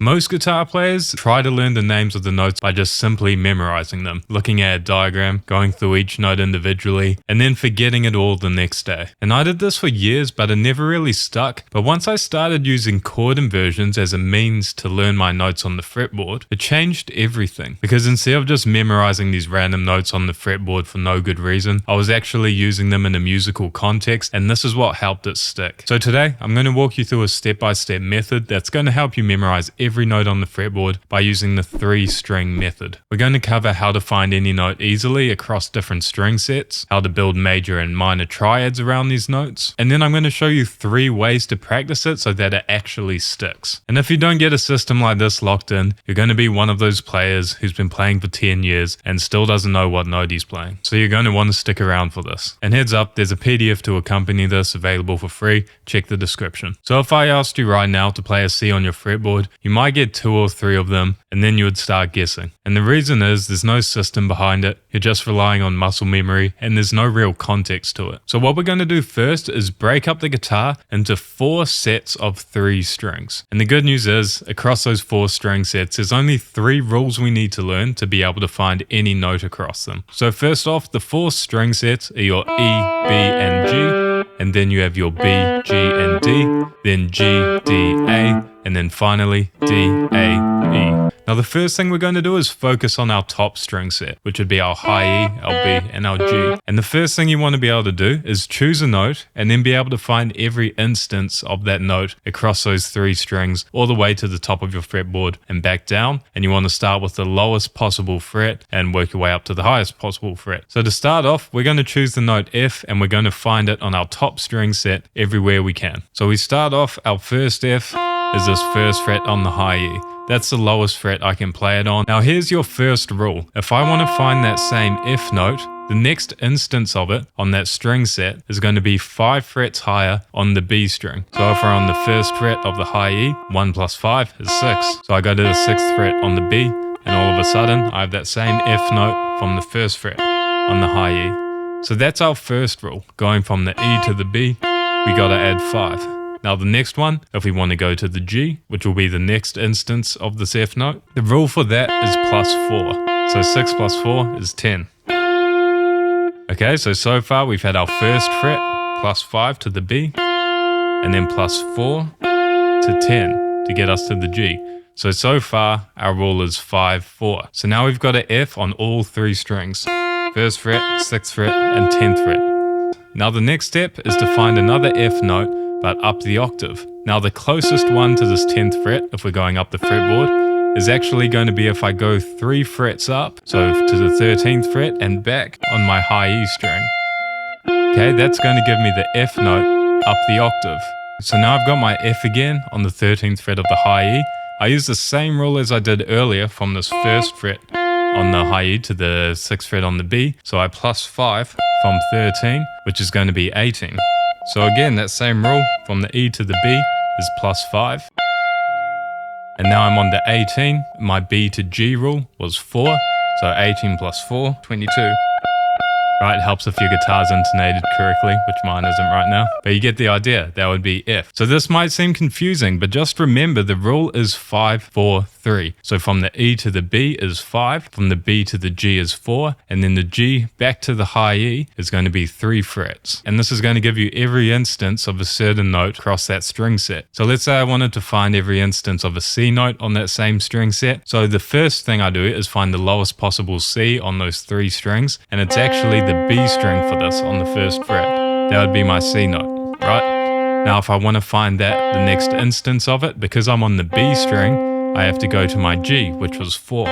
Most guitar players try to learn the names of the notes by just simply memorizing them, looking at a diagram, going through each note individually, and then forgetting it all the next day. And I did this for years, but it never really stuck. But once I started using chord inversions as a means to learn my notes on the fretboard, it changed everything. Because instead of just memorizing these random notes on the fretboard for no good reason, I was actually using them in a musical context, and this is what helped it stick. So today, I'm going to walk you through a step-by-step method that's going to help you memorize every note on the fretboard by using the 3-string method. We're going to cover how to find any note easily across different string sets, how to build major and minor triads around these notes, and then I'm going to show you 3 ways to practice it so that it actually sticks. And if you don't get a system like this locked in, you're going to be one of those players who's been playing for 10 years and still doesn't know what note he's playing. So you're going to want to stick around for this. And heads up, there's a PDF to accompany this available for free. Check the description. So if I asked you right now to play a C on your fretboard, you might get 2 or 3 of them, and then you would start guessing. And the reason is there's no system behind it. You're just relying on muscle memory, and there's no real context to it. So what we're going to do first is break up the guitar into 4 sets of 3 strings. And the good news is, across those 4 string sets, there's only 3 rules we need to learn to be able to find any note across them. So first off, the 4 string sets are your E, B, and G, and then you have your B, G, and D, then G, D, A, and then finally D, A, E. Now the first thing we're going to do is focus on our top string set, which would be our high E, our B, and our G. And the first thing you want to be able to do is choose a note and then be able to find every instance of that note across those 3 strings all the way to the top of your fretboard and back down. And you want to start with the lowest possible fret and work your way up to the highest possible fret. So to start off, we're going to choose the note F and we're going to find it on our top string set everywhere we can. So we start off, our first F is this first fret on the high E. That's the lowest fret I can play it on. Now here's your first rule. If I want to find that same F note, the next instance of it on that string set is going to be 5 frets higher on the B string. So if we're on the first fret of the high E, 1 plus 5 is 6. So I go to the 6th fret on the B, and all of a sudden I have that same F note from the first fret on the high E. So that's our first rule. Going from the E to the B, we got to add 5. Now the next one, if we want to go to the G, which will be the next instance of this F note, the rule for that is plus 4. So 6 plus 4 is 10. Okay, so far we've had our first fret, plus 5 to the B, and then plus 4 to 10 to get us to the G. So far our rule is 5, 4. So now we've got an F on all 3 strings. First fret, 6th fret, and 10th fret. Now the next step is to find another F note, but up the octave. Now the closest one to this 10th fret, if we're going up the fretboard, is actually going to be if I go 3 frets up, so to the 13th fret and back on my high E string. Okay, that's going to give me the F note up the octave. So now I've got my F again on the 13th fret of the high E. I use the same rule as I did earlier from this first fret on the high E to the 6th fret on the B. So I plus 5 from 13, which is going to be 18. So again, that same rule from the E to the B is plus 5. And now I'm on the 18. My B to G rule was 4. So 18 plus 4, 22. Right, it helps if your guitar's intonated correctly, which mine isn't right now. But you get the idea, that would be F. So this might seem confusing, but just remember the rule is 5, 4, 3. So from the E to the B is 5, from the B to the G is 4, and then the G back to the high E is going to be 3 frets. And this is going to give you every instance of a certain note across that string set. So let's say I wanted to find every instance of a C note on that same string set. So the first thing I do is find the lowest possible C on those 3 strings, and it's actually the B string for this on the first fret. That would be my C note, right? Now if I want to find that, the next instance of it, because I'm on the B string, I have to go to my G, which was 4.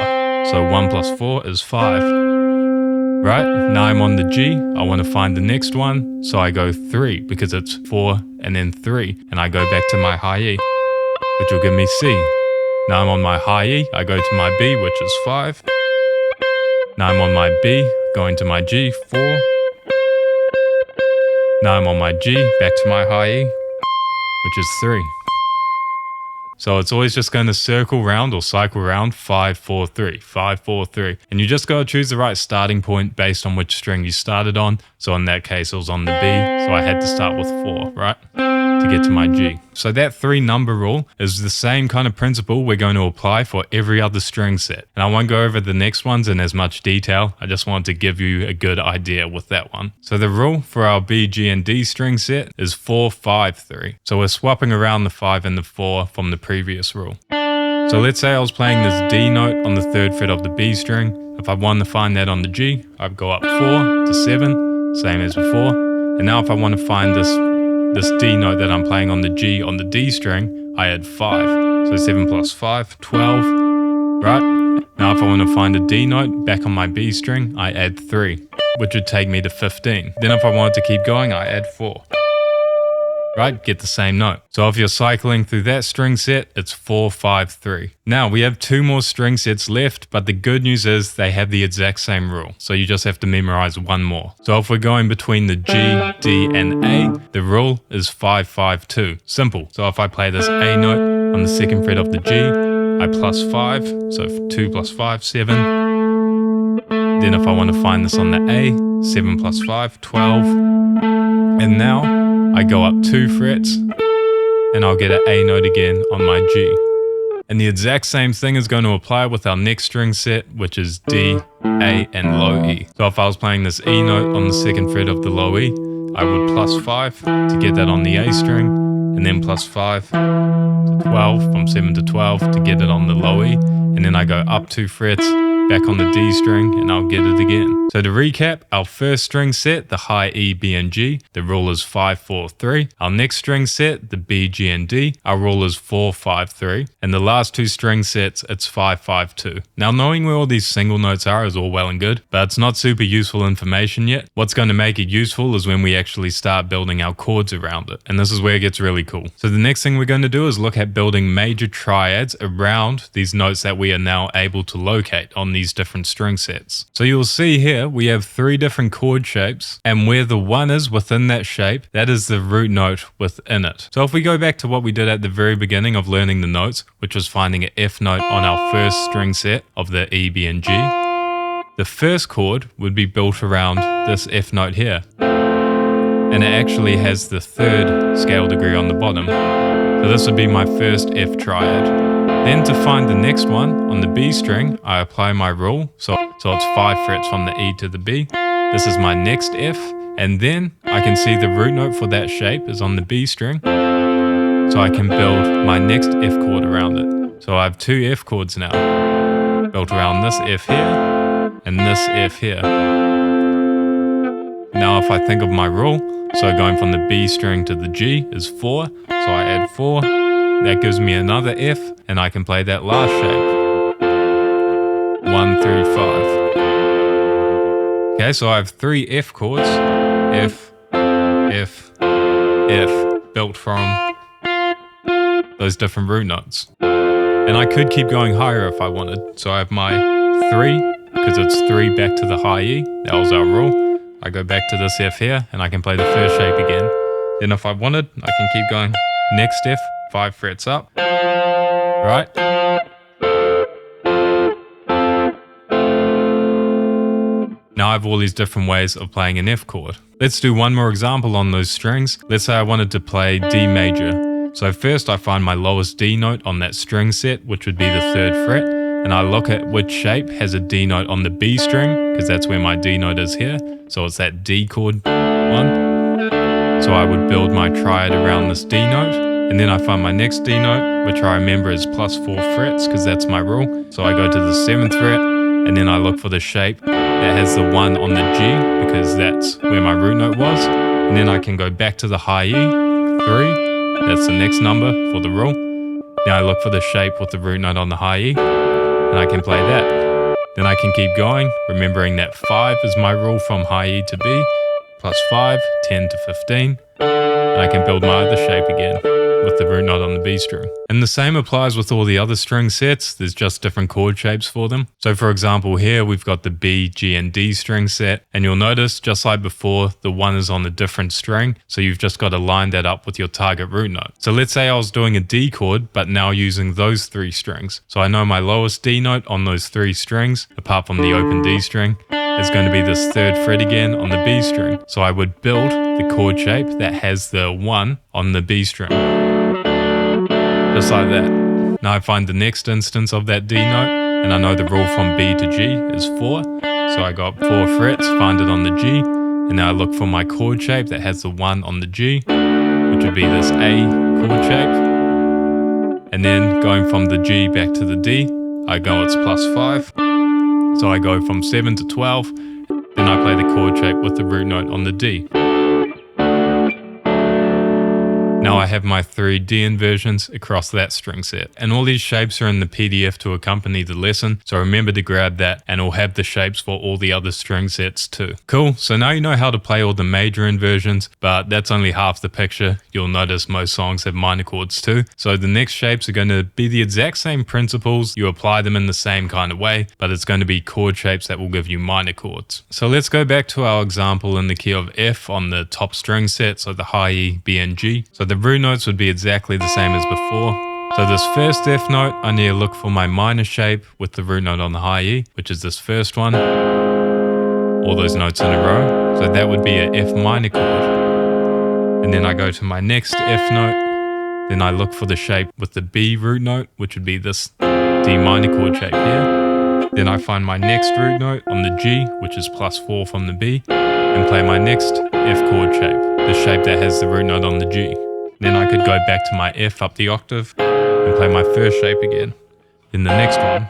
So 1 plus 4 is 5. Right? Now I'm on the G, I want to find the next one, so I go 3 because it's 4 and then 3, and I go back to my high E, which will give me C. Now I'm on my high E, I go to my B, which is 5. Now I'm on my B, going to my G, 4. Now I'm on my G, back to my high E, which is 3. So it's always just going to circle round or cycle around 5, 4, 3, 5, 4, 3. And you just got to choose the right starting point based on which string you started on. So in that case, it was on the B, so I had to start with 4, right? to get to my G. So that 3-number rule is the same kind of principle we're going to apply for every other string set. And I won't go over the next ones in as much detail. I just wanted to give you a good idea with that one. So the rule for our B, G, and D string set is 4, 5, 3. So we're swapping around the 5 and the 4 from the previous rule. So let's say I was playing this D note on the 3rd fret of the B string. If I wanted to find that on the G, I'd go up 4 to 7, same as before. And now if I want to find this D note that I'm playing on the G on the D string, I add 5. So 7 plus 5, 12, right? Now if I want to find a D note back on my B string, I add 3, which would take me to 15. Then if I wanted to keep going, I add 4. Right, get the same note. So if you're cycling through that string set, it's 4, 5, 3. Now we have 2 more string sets left, but the good news is they have the exact same rule. So you just have to memorize one more. So if we're going between the G, D, and A, the rule is 5, 5, 2. Simple. So if I play this A note on the 2nd fret of the G, I plus 5. So 2 plus 5, 7. Then if I want to find this on the A, 7 plus 5, 12. And now I go up 2 frets and I'll get an A note again on my G. And the exact same thing is going to apply with our next string set, which is D, A, and low E. So if I was playing this E note on the 2nd fret of the low E, I would plus 5 to get that on the A string, and then plus 5 to 12, from 7 to 12 to get it on the low E, and then I go up 2 frets, back on the D string, and I'll get it again. So to recap, our first string set, the high E, B, and G, the rule is 5, 4, 3. Our next string set, the B, G, and D, our rule is 4, 5, 3. And the last 2 string sets, it's 5, 5, 2. Now knowing where all these single notes are is all well and good, but it's not super useful information yet. What's going to make it useful is when we actually start building our chords around it. And this is where it gets really cool. So the next thing we're going to do is look at building major triads around these notes that we are now able to locate on these different string sets. So you'll see here we have 3 different chord shapes, and where the 1 is within that shape, that is the root note within it. So if we go back to what we did at the very beginning of learning the notes, which was finding an F note on our first string set of the E, B, and G, the first chord would be built around this F note here. And it actually has the 3rd scale degree on the bottom. So this would be my first F triad. Then to find the next one on the B string, I apply my rule. So it's 5 frets from the E to the B. This is my next F. And then I can see the root note for that shape is on the B string. So I can build my next F chord around it. So I have 2 F chords now, built around this F here and this F here. Now if I think of my rule, so going from the B string to the G is 4. So I add 4. That gives me another F, and I can play that last shape. 1, 3, 5. Okay, so I have 3 F chords. F, F, F, built from those different root notes. And I could keep going higher if I wanted. So I have my 3, because it's 3 back to the high E. That was our rule. I go back to this F here, and I can play the first shape again. Then if I wanted, I can keep going. Next F, 5 frets up, right? Now I have all these different ways of playing an F chord. Let's do one more example on those strings. Let's say I wanted to play D major. So first I find my lowest D note on that string set, which would be the 3rd fret, and I look at which shape has a D note on the B string, because that's where my D note is here. So it's that D chord one. So I would build my triad around this D note, and then I find my next D note, which I remember is plus 4 frets, because that's my rule. So I go to the 7th fret, and then I look for the shape that has the 1 on the G, because that's where my root note was. And then I can go back to the high E, 3, that's the next number for the rule. Now I look for the shape with the root note on the high E, and I can play that. Then I can keep going, remembering that 5 is my rule from high E to B, plus 5, 10 to 15, and I can build my other shape again with the root note on the B string. And the same applies with all the other string sets, there's just different chord shapes for them. So for example here we've got the B, G, and D string set, and you'll notice just like before, the 1 is on a different string, so you've just got to line that up with your target root note. So let's say I was doing a D chord, but now using those 3 strings. So I know my lowest D note on those 3 strings, apart from the open D string, is going to be this 3rd fret again on the B string. So I would build the chord shape that has the 1 on the B string. Just like that. Now I find the next instance of that D note, and I know the rule from B to G is 4. So I got 4 frets, find it on the G, and now I look for my chord shape that has the 1 on the G, which would be this A chord shape. And then going from the G back to the D, I go it's +5. So I go from 7 to 12, then I play the chord shape with the root note on the D. Now I have my 3 D inversions across that string set. And all these shapes are in the PDF to accompany the lesson, so remember to grab that and it'll have the shapes for all the other string sets too. Cool, so now you know how to play all the major inversions, but that's only half the picture. You'll notice most songs have minor chords too. So the next shapes are going to be the exact same principles, you apply them in the same kind of way, but it's going to be chord shapes that will give you minor chords. So let's go back to our example in the key of F on the top string set, so the high E, B and G. So the root notes would be exactly the same as before. So this first F note, I need to look for my minor shape with the root note on the high E, which is this first one. All those notes in a row. So that would be a F minor chord. And then I go to my next F note. Then I look for the shape with the B root note, which would be this D minor chord shape here. Then I find my next root note on the G, which is +4 from the B, and play my next F chord shape, the shape that has the root note on the G. Then I could go back to my F up the octave and play my first shape again. Then the next one.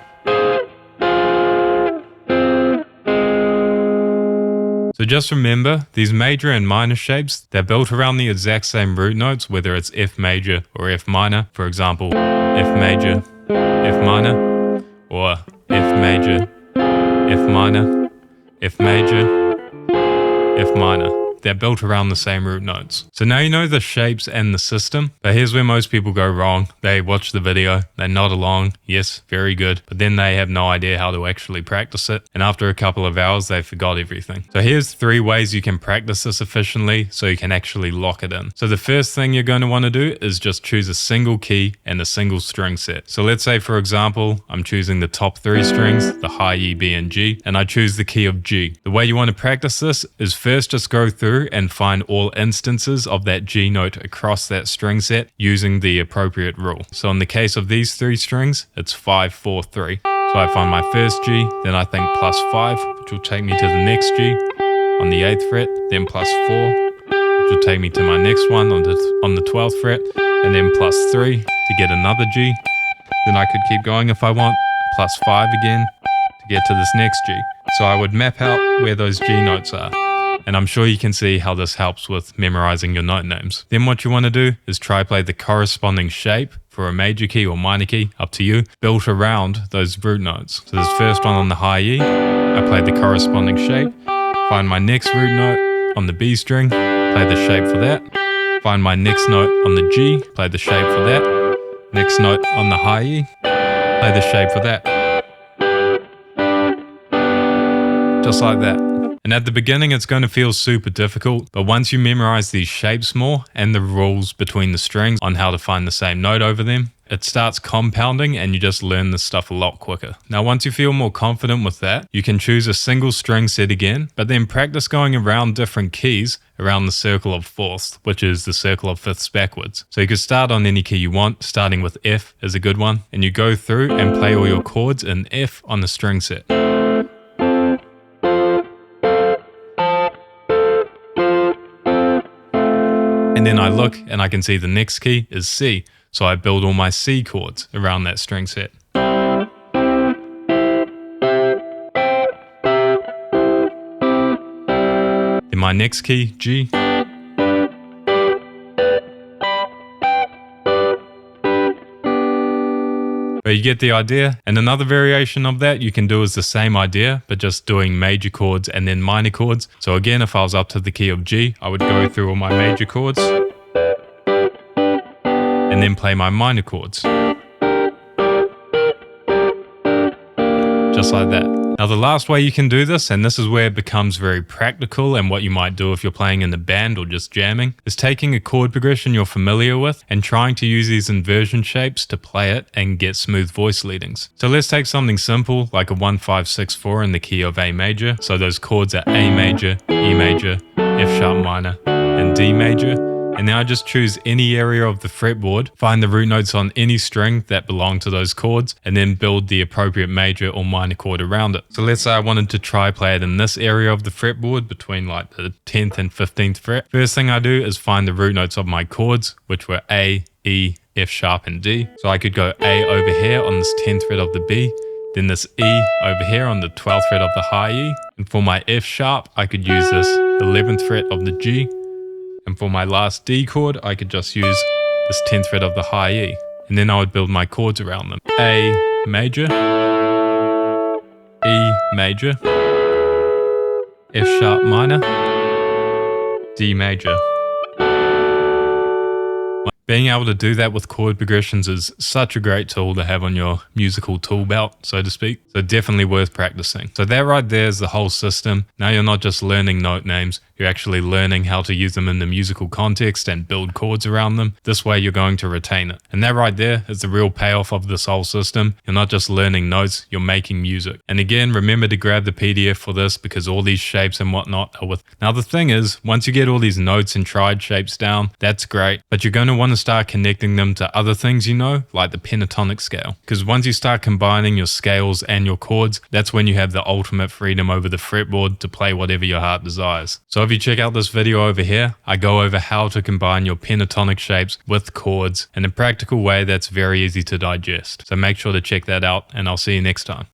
So just remember, these major and minor shapes, they're built around the exact same root notes, whether it's F major or F minor. For example, F major, F minor, or F major, F minor, F major, F minor. They're built around the same root notes. So now you know the shapes and the system, but here's where most people go wrong. They watch the video, they nod along, yes, very good, but then they have no idea how to actually practice it, and after a couple of hours they forgot everything. So here's 3 ways you can practice this efficiently so you can actually lock it in. So the first thing you're going to want to do is just choose a single key and a single string set. So let's say for example, I'm choosing the top 3 strings, the high E, B and G, and I choose the key of G. The way you want to practice this is first just go through and find all instances of that G note across that string set using the appropriate rule. So in the case of these 3 strings, it's 5, 4, 3. So I find my first G, then I think +5, which will take me to the next G on the 8th fret, then +4, which will take me to my next one on the 12th fret, and then +3 to get another G. Then I could keep going if I want, +5 again to get to this next G. So I would map out where those G notes are. And I'm sure you can see how this helps with memorizing your note names. Then what you want to do is try play the corresponding shape for a major key or minor key, up to you, built around those root notes. So this first one on the high E, I play the corresponding shape, find my next root note on the B string, play the shape for that, find my next note on the G, play the shape for that, next note on the high E, play the shape for that. Just like that. And at the beginning it's going to feel super difficult, but once you memorize these shapes more and the rules between the strings on how to find the same note over them, it starts compounding and you just learn this stuff a lot quicker. Now once you feel more confident with that, you can choose a single string set again, but then practice going around different keys around the circle of fourths, which is the circle of fifths backwards. So you could start on any key you want, starting with F is a good one, and you go through and play all your chords in F on the string set. And then I look and I can see the next key is C, so I build all my C chords around that string set. Then my next key, G. But you get the idea. And another variation of that you can do is the same idea, but just doing major chords and then minor chords. So again, if I was up to the key of G, I would go through all my major chords and then play my minor chords. Just like that. Now the last way you can do this, and this is where it becomes very practical and what you might do if you're playing in a band or just jamming, is taking a chord progression you're familiar with and trying to use these inversion shapes to play it and get smooth voice leadings. So let's take something simple like a 1-5-6-4 in the key of A major. So those chords are A major, E major, F sharp minor, and D major. And now I just choose any area of the fretboard, find the root notes on any string that belong to those chords, and then build the appropriate major or minor chord around it. So let's say I wanted to try play it in this area of the fretboard between like the 10th and 15th fret. First thing I do is find the root notes of my chords, which were A, E, F sharp, and D. So I could go A over here on this 10th fret of the B, then this E over here on the 12th fret of the high E. And for my F sharp, I could use this 11th fret of the G. And for my last D chord, I could just use this 10th fret of the high E. And then I would build my chords around them. A major, E major, F sharp minor, D major. Being able to do that with chord progressions is such a great tool to have on your musical tool belt, so to speak. So definitely worth practicing. So that right there is the whole system. Now you're not just learning note names, you're actually learning how to use them in the musical context and build chords around them. This way you're going to retain it. And that right there is the real payoff of this whole system. You're not just learning notes, you're making music. And again, remember to grab the PDF for this because all these shapes and whatnot are with. Now the thing is, once you get all these notes and triad shapes down, that's great. But you're going to want to start connecting them to other things you know, like the pentatonic scale. Because once you start combining your scales and your chords, that's when you have the ultimate freedom over the fretboard to play whatever your heart desires. So if you check out this video over here, I go over how to combine your pentatonic shapes with chords in a practical way that's very easy to digest. So make sure to check that out, and I'll see you next time.